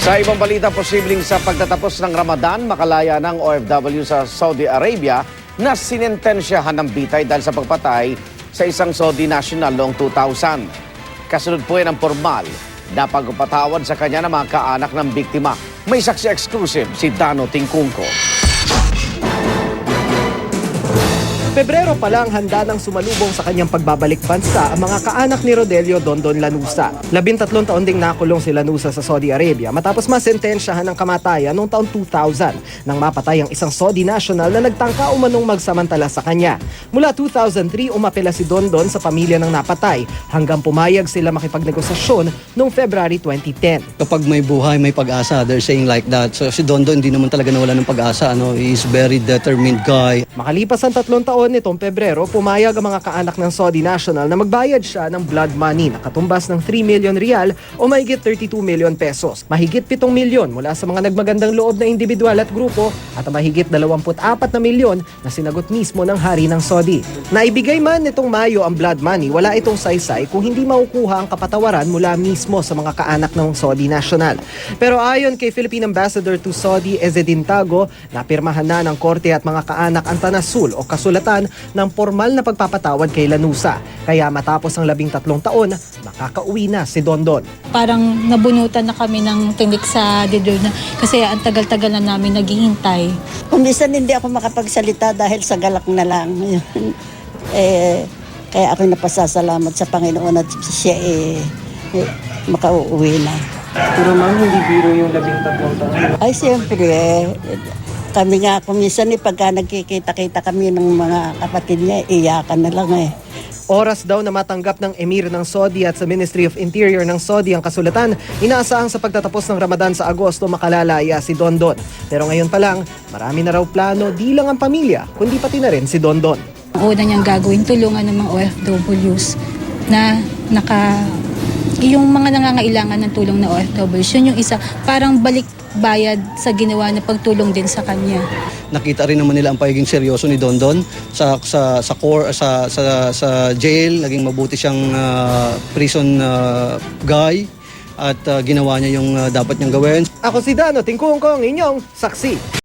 Sa ibang balita, posibleng sa pagtatapos ng Ramadan, makalaya ng OFW sa Saudi Arabia na sinentensyahan ng bitay dahil sa pagpatay sa isang Saudi national noong 2000. Kasunod po yan ang formal na pagpatawad sa kanya ng mga kaanak ng biktima. May saksi exclusive si Dano Tingkungko. Pebrero pa lang handa nang sumalubong sa kanyang pagbabalik bansa ang mga kaanak ni Rodelio Dondon Lanusa. 13 taon ding nakulong si Lanusa sa Saudi Arabia matapos masentensyahan ng kamatayan noong taon 2000 nang mapatay ang isang Saudi national na nagtangka umanong magsamantala sa kanya. Mula 2003 umapela si Dondon sa pamilya ng napatay hanggang pumayag sila makipagnegosasyon noong February 2010. Kapag may buhay, may pag-asa, they're saying like that. So si Dondon hindi naman talaga nawala ng pag-asa. He's very determined guy. Makalipas ang 3 taon nitong Pebrero, pumayag ang mga kaanak ng Saudi national na magbayad siya ng blood money na katumbas ng 3 million rial o mahigit 32 million pesos. Mahigit 7 milyon mula sa mga nagmagandang loob na individual at grupo at mahigit 24 na milyon na sinagot mismo ng hari ng Saudi. Naibigay man nitong Mayo ang blood money, wala itong saysay kung hindi makukuha ang kapatawaran mula mismo sa mga kaanak ng Saudi national. Pero ayon kay Philippine Ambassador to Saudi, Ezzedine Tago, napirmahan na ng korte at mga kaanak ang tanasul o kasulatan ng formal na pagpapatawad kay Lanusa. Kaya matapos ang 13 taon, makakauwi na si Dondon. Parang nabunutan na kami ng tinik sa dedo na kasi ang tagal-tagal na namin naghihintay. Kung minsan hindi ako makapagsalita dahil sa galak na lang. Kaya ako napasasalamat sa Panginoon at siya makauwi na. Pero ma'am, hindi biro yung 13 taon. Ay, siyempre, kami nga kung minsan pagka nagkikita-kita kami ng mga kapatid niya, iyakan na lang . Oras daw na matanggap ng Emir ng Saudi at sa Ministry of Interior ng Saudi ang kasulatan, inaasahang sa pagtatapos ng Ramadan sa Agosto makalalaya si Dondon. Pero ngayon pa lang, marami na raw plano di lang ang pamilya, kundi pati na rin si Dondon. Ang una niyang gagawin, tulungan ng mga OFWs na yung mga nangangailangan ng tulong na OFWs. Yun yung isa, parang balik bayad sa ginawa na pagtulong din sa kanya. Nakita rin naman nila ang pagiging seryoso ni Dondon sa jail, naging mabuti siyang prison guy at ginawa niya yung dapat niyang gawin. Ako si Dano Tingkungko, inyong saksi.